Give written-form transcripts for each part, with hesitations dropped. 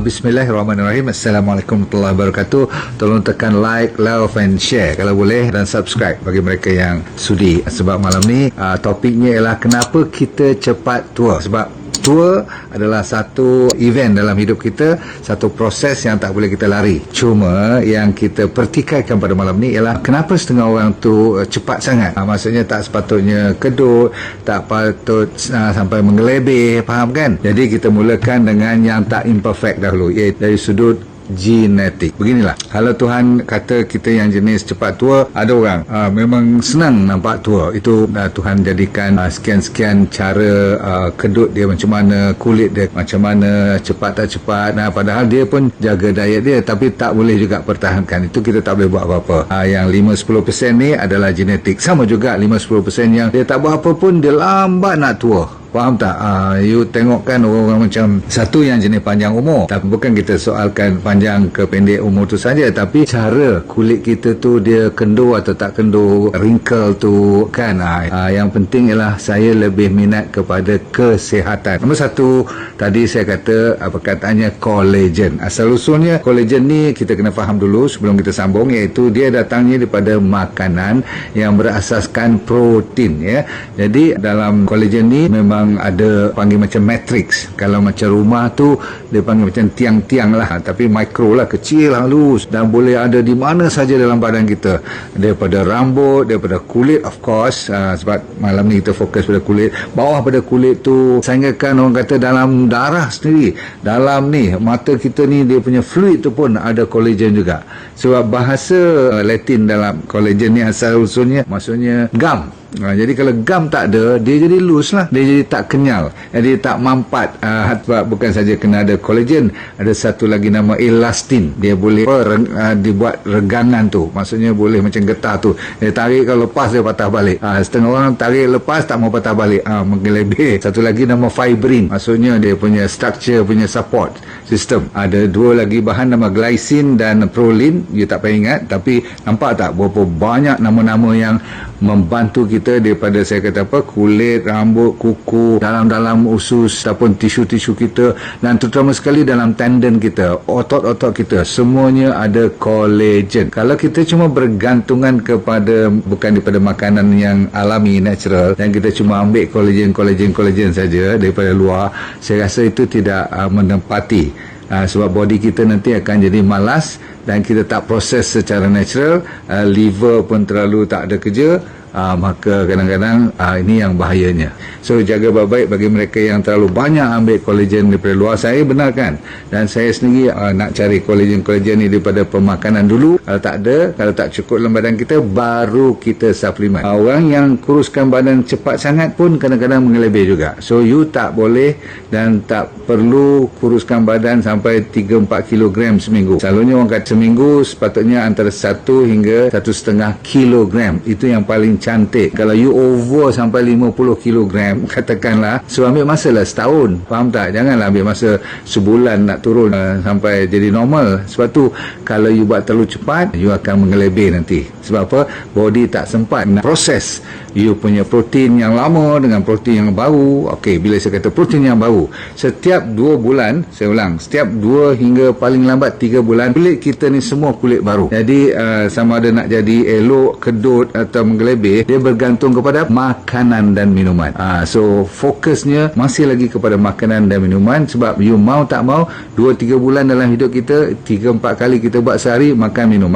Bismillahirrahmanirrahim. Assalamualaikum warahmatullahi wabarakatuh. Tolong tekan like, love and share kalau boleh, dan subscribe bagi mereka yang sudi. Sebab malam ni topiknya ialah kenapa kita cepat tua. Sebab tua adalah satu event dalam hidup kita, satu proses yang tak boleh kita lari. Cuma yang kita pertikaikan pada malam ni ialah kenapa setengah orang tu cepat sangat. Maksudnya tak sepatutnya kedut, tak patut sampai mengelebih, faham kan? Jadi kita mulakan dengan yang tak imperfect dahulu, iaitu dari sudut genetik. Beginilah, kalau Tuhan kata kita yang jenis cepat tua, ada orang memang senang nampak tua. Itu Tuhan jadikan sekian-sekian cara kedut dia macam mana, kulit dia macam mana, cepat tak cepat. Padahal dia pun jaga diet dia, tapi tak boleh juga pertahankan. Itu kita tak boleh buat apa-apa. Yang 5-10% ni adalah genetik. Sama juga 5-10% yang dia tak buat apa pun, dia lambat nak tua. Faham tak? You tengok kan orang-orang macam satu yang jenis panjang umur. Tapi bukan kita soalkan panjang ke pendek umur tu saja, tapi cara kulit kita tu dia kendur atau tak kendur, wrinkle tu kan. Yang penting ialah saya lebih minat kepada kesihatan. Nombor satu, tadi saya kata perkataannya collagen. Asal usulnya collagen ni kita kena faham dulu sebelum kita sambung, iaitu dia datangnya daripada makanan yang berasaskan protein, ya. Jadi dalam collagen ni memang ada panggil macam matrix. Kalau macam rumah tu dia panggil macam tiang-tiang lah, tapi mikro lah, kecil, halus, dan boleh ada di mana saja dalam badan kita, daripada rambut, daripada kulit, of course. Sebab malam ni kita fokus pada kulit. Bawah pada kulit tu, sehinggakan orang kata dalam darah sendiri, dalam ni mata kita ni, dia punya fluid tu pun ada collagen juga. Sebab bahasa Latin dalam collagen ni asal usulnya maksudnya gum. Jadi kalau gum tak ada, dia jadi loose lah, dia jadi tak kenyal, dia tak mampat. Sebab bukan saja kena ada collagen, ada satu lagi nama elastin. Dia boleh dibuat regangan tu, maksudnya boleh macam getah tu, dia tarik, kalau lepas dia patah balik. Setengah orang tarik lepas tak mau patah balik, mengelebih. Satu lagi nama fibrin, maksudnya dia punya structure, punya support system. Ada dua lagi bahan, nama glycine dan prolin. You tak payah ingat, tapi nampak tak berapa banyak nama-nama yang membantu kita daripada, saya kata apa, kulit, rambut, kuku, dalam-dalam usus ataupun tisu-tisu kita, dan terutama sekali dalam tendon kita, otot-otot kita, semuanya ada collagen. Kalau kita cuma bergantungan kepada, bukan daripada makanan yang alami, natural, dan kita cuma ambil collagen saja daripada luar, saya rasa itu tidak menempati. Sebab body kita nanti akan jadi malas dan kita tak proses secara natural, liver pun terlalu tak ada kerja. Maka kadang-kadang ini yang bahayanya. So jaga baik-baik bagi mereka yang terlalu banyak ambil collagen daripada luar. Saya benarkan, dan saya sendiri nak cari collagen ni daripada pemakanan dulu. Kalau tak ada, kalau tak cukup dalam badan kita, baru kita suplemen. Orang yang kuruskan badan cepat sangat pun kadang-kadang mengelebih juga. So you tak boleh dan tak perlu kuruskan badan sampai 3-4 kilogram seminggu. Selalunya orang kata seminggu sepatutnya antara 1 hingga 1,5 kilogram. Itu yang paling cantik. Kalau you over sampai 50 kilogram, katakanlah, so ambil masa lah setahun, faham tak? Janganlah ambil masa sebulan nak turun sampai jadi normal. Sebab tu kalau you buat terlalu cepat, you akan mengelebih nanti. Sebab apa? Body tak sempat nak proses you punya protein yang lama dengan protein yang baru. Okey, bila saya kata protein yang baru, setiap 2 bulan, saya ulang, setiap 2 hingga paling lambat 3 bulan, kulit kita ni semua kulit baru. Jadi sama ada nak jadi elok, kedut atau mengelebih, dia bergantung kepada makanan dan minuman. So fokusnya masih lagi kepada makanan dan minuman. Sebab you mau tak mau, 2-3 bulan dalam hidup kita, 3-4 kali kita buat sehari, makan minum.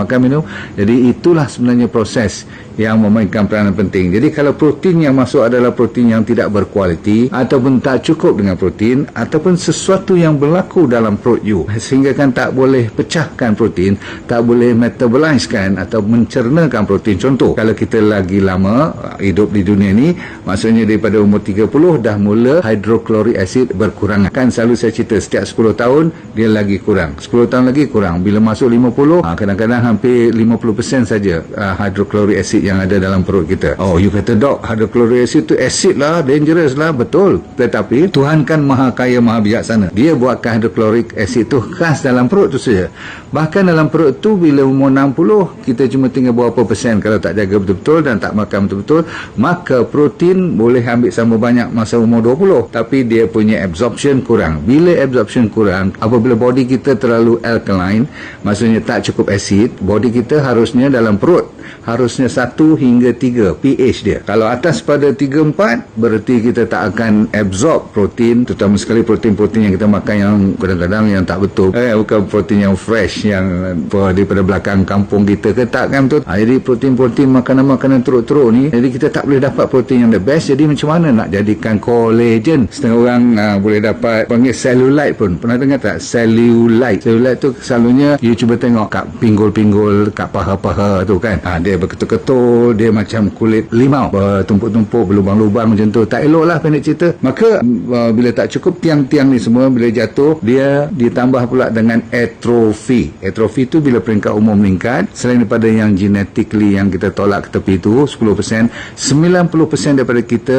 Jadi itulah sebenarnya proses yang memainkan peranan penting. Jadi kalau protein yang masuk adalah protein yang tidak berkualiti, ataupun tak cukup dengan protein, ataupun sesuatu yang berlaku dalam perut you, sehingga kan tak boleh pecahkan protein, tak boleh metabolizekan atau mencernakan protein. Contoh, kalau kita lagi lama hidup di dunia ni, maksudnya daripada umur 30 dah mula hydrochloric acid berkurang. Kan selalu saya cerita, setiap 10 tahun dia lagi kurang, 10 tahun lagi kurang. Bila masuk 50, kadang-kadang hampir 50% saja hydrochloric acid yang ada dalam perut kita. Oh, you kata, dok, hydrochloric acid tu acid lah, dangerous lah. Betul, tetapi Tuhan kan maha kaya, maha bijaksana. Dia buatkan hydrochloric acid tu khas dalam perut tu saja. Bahkan dalam perut tu bila umur 60, kita cuma tinggal berapa persen kalau tak jaga betul-betul dan tak makan betul-betul, maka protein boleh ambil sama banyak masa umur 20, tapi dia punya absorption kurang. Bila absorption kurang, apabila body kita terlalu alkaline, maksudnya tak cukup asid, body kita harusnya dalam perut harusnya 1 hingga 3 pH dia. Kalau atas pada 3-4, berarti kita tak akan absorb protein, terutama sekali protein-protein yang kita makan yang kadang-kadang yang tak betul, bukan protein yang fresh, yang daripada belakang kampung kita ke, tak kan betul. Jadi protein-protein makanan-makanan teruk-teruk ni, jadi kita tak boleh dapat protein yang the best. Jadi macam mana nak jadikan collagen? Setengah orang boleh dapat panggil cellulite pun. Pernah dengar tak? Cellulite tu selalunya you cuba tengok kat pinggul-pinggul, kat paha-paha tu kan, dia berketul-ketul, dia macam kulit limau, bertumpuk-tumpuk, berlubang-lubang macam tu. Tak elok lah pendek cerita. Maka bila tak cukup, tiang-tiang ni semua bila jatuh, dia ditambah pula dengan atrofi. Atrofi tu bila peringkat umur meningkat, selain daripada yang genetically yang kita tolak ke tepi tu 10%, 90% daripada kita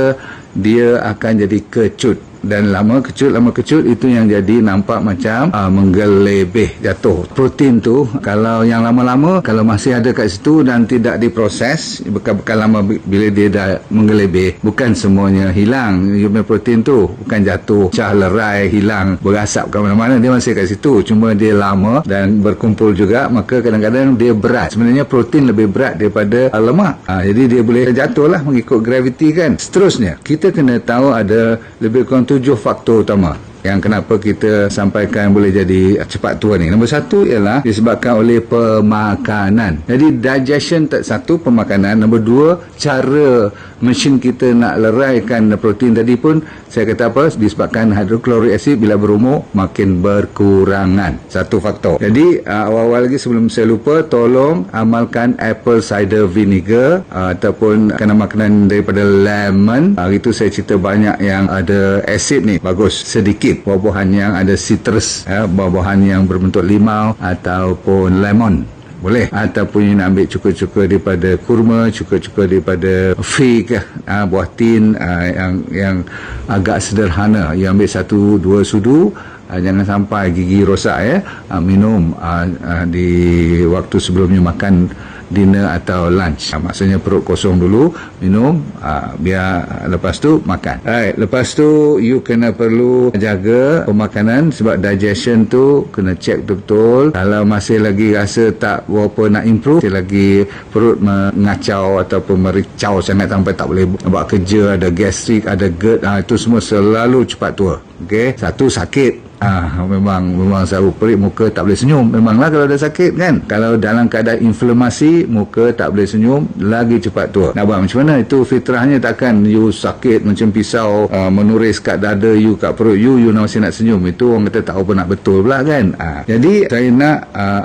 dia akan jadi kecut. Dan lama kecut itu yang jadi nampak macam menggelebih, jatuh. Protein tu kalau yang lama-lama, kalau masih ada kat situ dan tidak diproses, bekas-bekas lama bila dia dah menggelebih, bukan semuanya hilang. Protein tu bukan jatuh, pecah lerai, hilang, berasap ke mana-mana, dia masih kat situ. Cuma dia lama dan berkumpul juga, maka kadang-kadang dia berat. Sebenarnya protein lebih berat daripada lemak. Jadi dia boleh jatuh lah mengikut graviti kan. Seterusnya, kita kena tahu ada lebih kurang 7 faktor utama yang kenapa kita sampaikan boleh jadi cepat tua ni. Nombor 1 ialah disebabkan oleh pemakanan. Jadi digestion satu, pemakanan. Nombor 2, cara mesin kita nak leraikan protein tadi pun saya kata apa, disebabkan hydrochloric acid bila berumur makin berkurangan. Satu faktor. Jadi awal-awal lagi sebelum saya lupa, tolong amalkan apple cider vinegar ataupun makanan daripada lemon. Itu saya cerita banyak yang ada acid ni, bagus. Sedikit buah-buahan yang ada citrus, buah-buahan yang berbentuk limau ataupun lemon boleh, ataupun you nak ambil cuka-cuka daripada kurma, cuka-cuka daripada fig, buah tin, yang agak sederhana. You ambil 1-2 sudu, jangan sampai gigi rosak minum di waktu sebelumnya makan dinner atau lunch. Maksudnya perut kosong dulu, minum, biar lepas tu makan. Lepas tu you kena perlu jaga pemakanan, sebab digestion tu kena check betul. Kalau masih lagi rasa tak berapa nak improve, masih lagi perut mengacau ataupun mericau sangat sampai tak boleh buat kerja, ada gastrik, ada GERD, itu semua selalu cepat tua. Okey, satu sakit. Memang selalu perik, muka tak boleh senyum. Memanglah kalau ada sakit kan. Kalau dalam keadaan inflamasi, muka tak boleh senyum, lagi cepat tua. Nak buat macam mana? Itu fitrahnya. Takkan you sakit macam pisau menuris kat dada you, kat perut you masih nak senyum. Itu orang kata tak apa nak betul pula kan. Jadi saya nak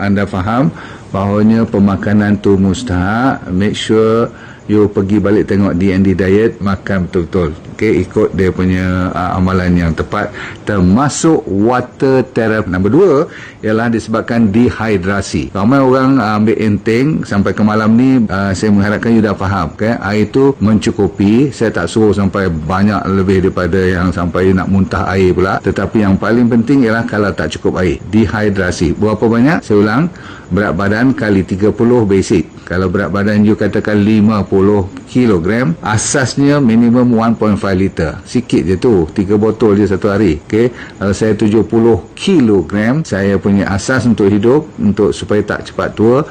anda faham bahawanya pemakanan tu mustahak. Make sure you pergi balik tengok D&D diet, makan betul-betul. Okey, ikut dia punya amalan yang tepat, termasuk water therapy. Nombor 2 ialah disebabkan dehidrasi. Ramai orang ambil enteng sampai ke malam ni. Saya mengharapkan you dah faham, okay? Air tu mencukupi. Saya tak suruh sampai banyak lebih daripada yang sampai you nak muntah air pula. Tetapi yang paling penting ialah kalau tak cukup air, dehidrasi. Berapa banyak? Saya ulang, berat badan kali 30 basic. Kalau berat badan you katakan 50 kilogram, asasnya minimum 1.5 liter. Sikit je tu, 3 botol je satu hari. Okay? Kalau saya 70 kilogram, saya punya asas untuk hidup, untuk supaya tak cepat tua,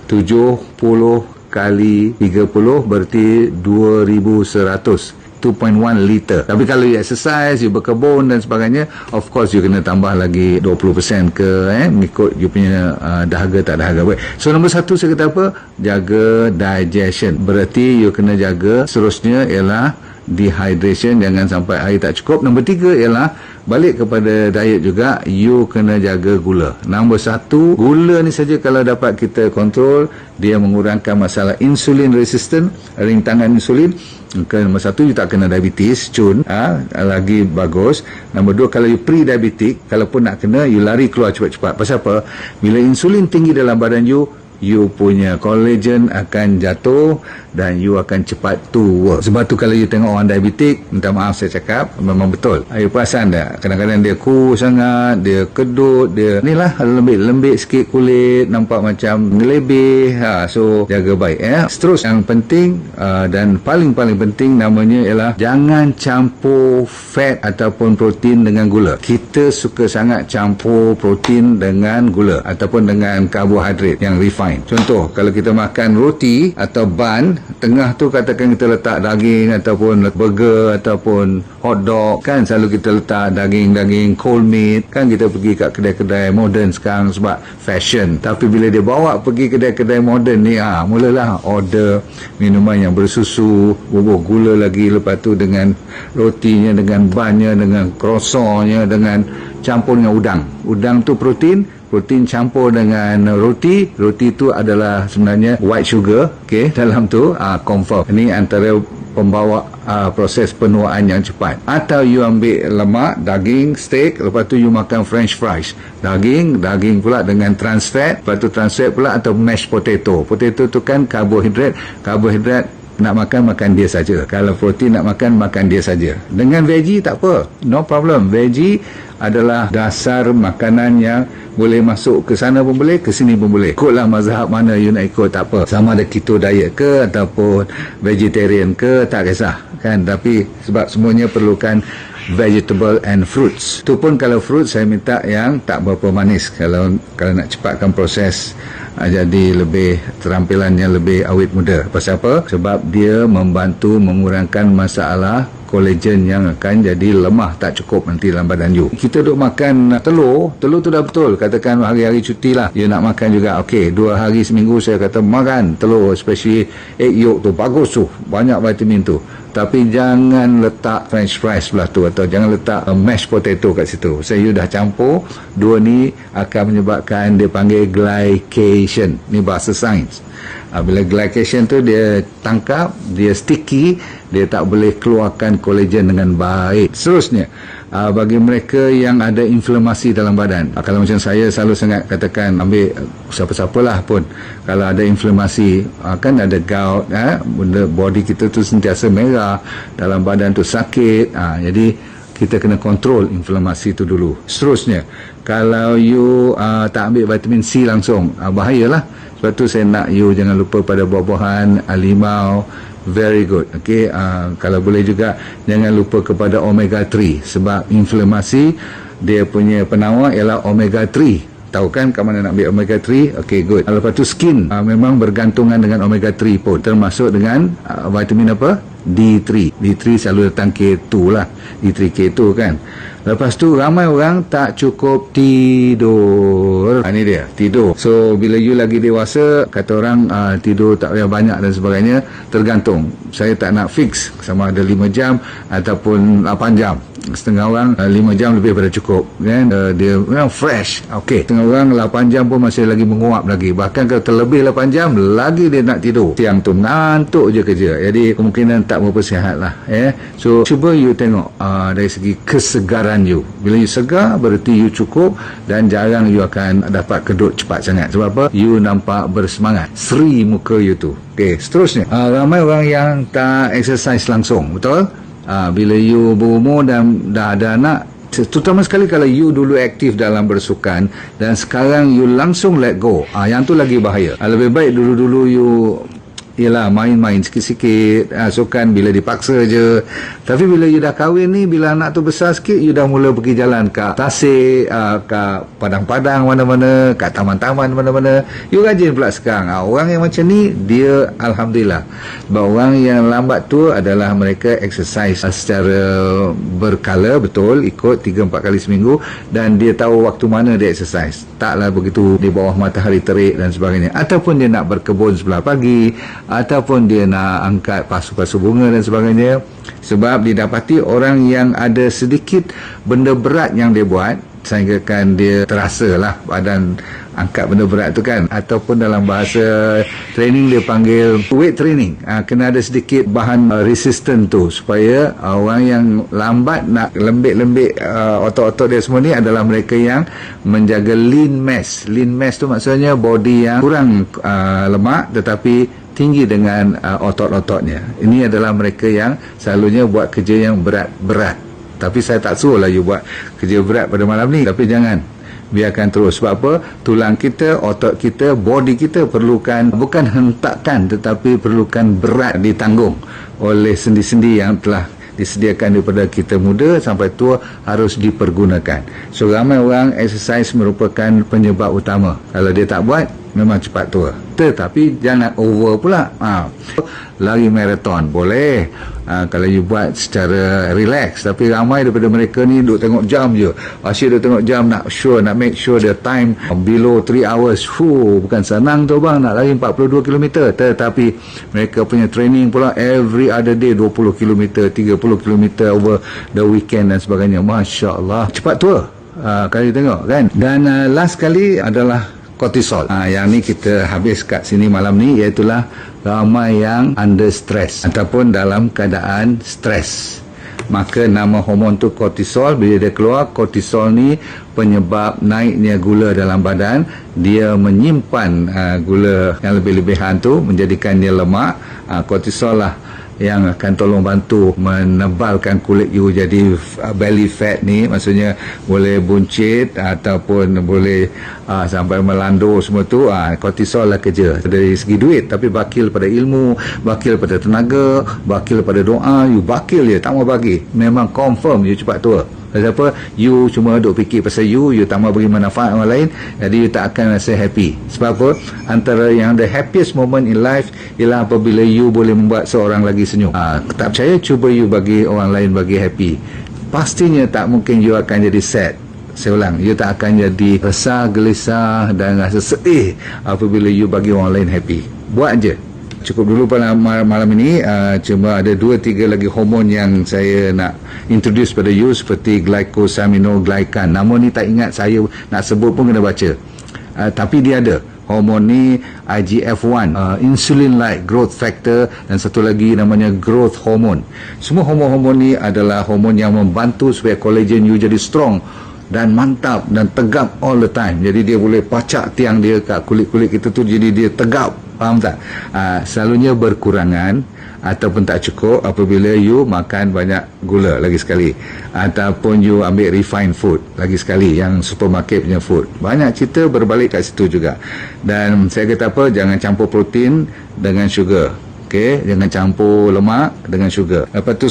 70 kali 30 berarti 2100. 2.1 liter. Tapi kalau you exercise, you berkebun dan sebagainya, of course you kena tambah lagi 20% ke mengikut you punya dahaga tak dahaga. Baik. So nombor 1 saya kata apa? Jaga digestion. Berarti you kena jaga. Seterusnya ialah dehydration, jangan sampai air tak cukup. Nombor 3 ialah balik kepada diet juga, you kena jaga gula. Nombor 1, gula ni saja kalau dapat kita kontrol, dia mengurangkan masalah insulin resistant, rintangan insulin. Nombor 1, you tak kena diabetes, lagi bagus. Nombor 2, kalau you pre-diabetic, kalaupun nak kena, you lari keluar cepat-cepat. Pasal apa? Bila insulin tinggi dalam badan you, you punya collagen akan jatuh dan you akan cepat tua. Sebab tu kalau you tengok orang diabetik, minta maaf saya cakap, memang betul. You perasan tak? Kadang-kadang dia kurus sangat, dia kedut, dia ni lah lembik-lembik sikit kulit, nampak macam ngelebih. So jaga baik Terus yang penting dan paling-paling penting namanya ialah jangan campur fat ataupun protein dengan gula. Kita suka sangat campur protein dengan gula ataupun dengan karbohidrat yang refined. Contoh, kalau kita makan roti atau bun, tengah tu katakan kita letak daging ataupun burger ataupun hot dog, kan selalu kita letak daging cold meat, kan kita pergi kat kedai-kedai modern sekarang sebab fashion. Tapi bila dia bawa pergi kedai-kedai modern ni, mulalah order minuman yang bersusu, bubuh gula lagi, lepas tu dengan rotinya, dengan bunnya, dengan croissantnya, dengan campur dengan udang tu protein campur dengan roti tu adalah sebenarnya white sugar, dalam tu confirm. Ini antara pembawa proses penuaan yang cepat. Atau you ambil lemak, daging, steak, lepas tu you makan french fries, daging pula dengan trans fat, lepas tu trans fat pula, atau mashed potato tu kan karbohidrat nak makan dia saja. Kalau protein nak makan dia saja. Dengan veggie tak apa, no problem. Veggie adalah dasar makanan yang boleh masuk ke sana pun boleh, ke sini pun boleh. Ikutlah mazhab mana you nak ikut, tak apa. Sama ada keto diet ke ataupun vegetarian ke, tak kisah kan. Tapi sebab semuanya perlukan vegetable and fruits. Tu pun kalau fruit saya minta yang tak berapa manis, kalau nak cepatkan proses jadi lebih terampilannya lebih awet muda. Pasal apa? Sebab dia membantu mengurangkan masalah collagen yang akan jadi lemah, tak cukup nanti dalam badan you. Kita duk makan telur tu dah betul, katakan hari-hari cuti lah, you nak makan juga, 2 hari seminggu saya kata makan telur, especially egg yolk tu, bagus tu, banyak vitamin tu. Tapi jangan letak french fries belah tu, atau jangan letak mashed potato kat situ. You dah campur, dua ni akan menyebabkan dia panggil glycation. Ni bahasa sains. Bila glycation tu dia tangkap, dia sticky, dia tak boleh keluarkan collagen dengan baik. Seterusnya, bagi mereka yang ada inflamasi dalam badan, kalau macam saya selalu sangat katakan, ambil siapa-siapalah pun, kalau ada inflamasi, kan ada gout, benda body kita tu sentiasa merah, dalam badan tu sakit, jadi kita kena kontrol inflamasi tu dulu. Seterusnya, kalau you tak ambil vitamin C langsung, bahayalah. Sebab tu saya nak you jangan lupa pada buah-buahan, limau, very good. Kalau boleh juga jangan lupa kepada omega 3, sebab inflamasi dia punya penawar ialah omega 3. Tahu kan ke mana nak ambil omega 3? Good. Lepas tu skin memang bergantungan dengan omega 3 pun, termasuk dengan vitamin apa? D3. D3 selalu datang K2 lah, D3 K2 kan. Lepas tu ramai orang tak cukup tidur. Ini dia, tidur. So bila you lagi dewasa, kata orang tidur tak payah banyak dan sebagainya, tergantung. Saya tak nak fix sama ada 5 jam ataupun 8 jam. Setengah orang 5 jam lebih pada cukup kan, dia fresh. Setengah orang 8 jam pun masih lagi menguap lagi, bahkan kalau terlebih 8 jam lagi dia nak tidur. Siang tu ngantuk je kerja, jadi kemungkinan tak berapa sihat lah. So cuba you tengok dari segi kesegaran you. Bila you segar, berarti you cukup, dan jarang you akan dapat kedut cepat sangat. Sebab apa? You nampak bersemangat, seri muka you tu. Seterusnya, ramai orang yang tak exercise langsung, betul? Bila you berumur dan dah ada anak, terutama sekali kalau you dulu aktif dalam bersukan dan sekarang you langsung let go, yang tu lagi bahaya. Lebih baik dulu-dulu you ialah main-main sikit-sikit, sukan bila dipaksa je. Tapi bila you dah kahwin ni, bila anak tu besar sikit, you dah mula pergi jalan ke tasik, ke padang-padang mana-mana, ke taman-taman mana-mana. You rajin pula sekarang. Orang yang macam ni, dia Alhamdulillah. Sebab orang yang lambat tu adalah mereka exercise secara berkala, betul, ikut 3-4 kali seminggu, dan dia tahu waktu mana dia exercise. Taklah begitu di bawah matahari terik dan sebagainya. Ataupun dia nak berkebun sebelah pagi, ataupun dia nak angkat pasu-pasu bunga dan sebagainya. Sebab didapati orang yang ada sedikit benda berat yang dia buat, sehingga kan dia terasa lah badan angkat benda berat tu kan, ataupun dalam bahasa training dia panggil weight training. Kena ada sedikit bahan resistant tu, supaya orang yang lambat nak lembik-lembik otot-otot dia semua ni adalah mereka yang menjaga lean mass. Lean mass tu maksudnya body yang kurang lemak tetapi tinggi dengan otot-ototnya. Ini adalah mereka yang selalunya buat kerja yang berat-berat. Tapi saya tak suruh lah you buat kerja berat pada malam ni, tapi jangan, biarkan terus. Sebab apa? Tulang kita, otot kita, body kita perlukan bukan hentakan tetapi perlukan berat ditanggung oleh sendi-sendi yang telah disediakan daripada kita muda sampai tua, harus dipergunakan. So ramai orang exercise merupakan penyebab utama. Kalau dia tak buat, memang cepat tua. Tetapi jangan over pula. Lari maraton boleh, kalau you buat secara relax. Tapi ramai daripada mereka ni duk tengok jam je, asyik duk tengok jam, nak make sure the time below 3 hours. Bukan senang tu bang, nak lari 42 km. Tetapi mereka punya training pula every other day, 20 km, 30 km over the weekend dan sebagainya. Masya Allah, cepat tua kalau you tengok kan. Dan last kali adalah kortisol. Yang ni kita habis kat sini malam ni, iaitulah ramai yang under stress ataupun dalam keadaan stres. Maka nama hormon tu kortisol. Bila dia keluar, kortisol ni penyebab naiknya gula dalam badan. Dia menyimpan gula yang lebih-lebihan tu, menjadikannya lemak. Kortisol lah yang akan tolong bantu menebalkan kulit you jadi belly fat ni, maksudnya boleh buncit ataupun boleh sampai melando semua tu. Kortisol lah kerja dari segi duit, tapi bakil pada ilmu, bakil pada tenaga, bakil pada doa, you bakil je, tak mau bagi, memang confirm you cepat tua. Sebab you cuma duk fikir pasal you tak mau bagi manfaat orang lain, jadi you tak akan rasa happy. Sebab apa? Antara yang the happiest moment in life ialah apabila you boleh membuat seorang lagi senyum. Tak percaya, cuba you bagi orang lain bagi happy, pastinya tak mungkin you akan jadi sad. Saya ulang, you tak akan jadi resah, gelisah dan rasa sedih apabila you bagi orang lain happy. Buat je. Cukup dulu pada malam ini. Cuma ada 2-3 lagi hormon yang saya nak introduce pada you, seperti glycosaminoglycan. Nama ni tak ingat, saya nak sebut pun kena baca. Tapi dia ada. Hormon ni IGF-1, insulin-like growth factor, dan satu lagi namanya growth hormone. Semua hormon-hormon ni adalah hormon yang membantu supaya collagen you jadi strong dan mantap dan tegap all the time. Jadi dia boleh pacak tiang dia kat kulit-kulit kita tu, jadi dia tegap. Faham tak? Selalunya berkurangan ataupun tak cukup apabila you makan banyak gula lagi sekali, ataupun you ambil refined food lagi sekali, yang supermarket punya food. Banyak cerita berbalik kat situ juga. Dan saya kata apa, jangan campur protein dengan sugar. Okey, jangan campur lemak dengan sugar. Lepas tu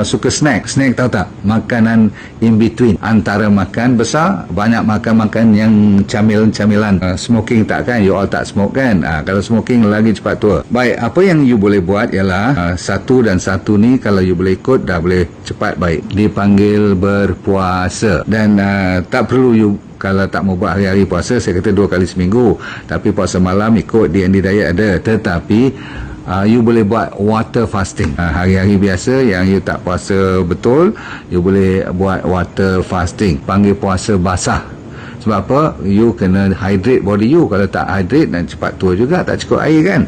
suka snack. Snack tahu tak? Makanan in between, antara makan besar, banyak makan yang camilan. Smoking tak kan? You all tak smoke kan? Kalau smoking lagi cepat tua. Baik, apa yang you boleh buat ialah satu dan satu ni kalau you boleh ikut, dah boleh cepat baik. Dipanggil berpuasa. Dan tak perlu you, kalau tak mau buat hari-hari puasa, saya kata 2 kali seminggu. Tapi puasa malam ikut DND diet ada. Tetapi you boleh buat water fasting. Hari-hari biasa yang you tak puasa betul, you boleh buat water fasting. Panggil puasa basah. Sebab apa? You kena hydrate body you. Kalau tak hydrate, dan cepat tua juga, tak cukup air kan.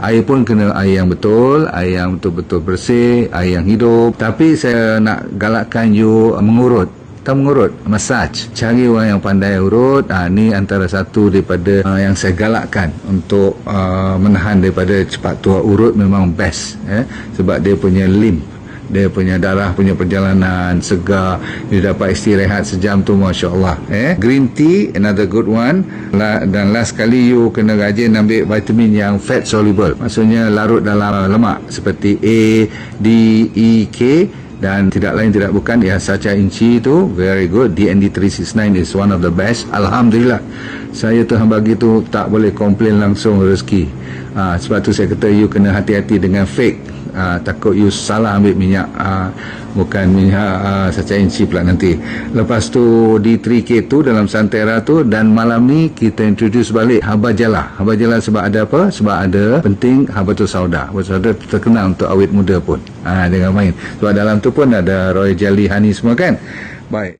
Air pun kena air yang betul, air yang betul-betul bersih, air yang hidup. Tapi saya nak galakkan you mengurut. Tak mengurut, massage. Cari orang yang pandai urut. Ni antara satu daripada yang saya galakkan untuk menahan daripada cepat tua. Urut memang best, sebab dia punya lymph, dia punya darah punya perjalanan segar. Dia dapat istirahat sejam tu, Masya Allah. Green tea, another good one. Dan last kali you kena rajin ambil vitamin yang fat soluble, maksudnya larut dalam lemak, seperti A, D, E, K. Dan tidak lain tidak bukan ya, sacha inci tu very good. DND 369 is one of the best. Alhamdulillah, saya Tuhan bagi tu tak boleh komplain langsung rezeki. Sebab tu saya kata you kena hati-hati dengan fake. Takut you salah ambil minyak, bukan minyak sacha inci pula nanti. Lepas tu D3K tu dalam Santera tu. Dan malam ni kita introduce balik haba jala. Haba jala sebab ada apa? Sebab ada penting habatus sauda. Habatus sauda terkenal untuk awet muda pun. Jangan main. Sebab dalam tu pun ada royal jelly honey semua kan. Baik.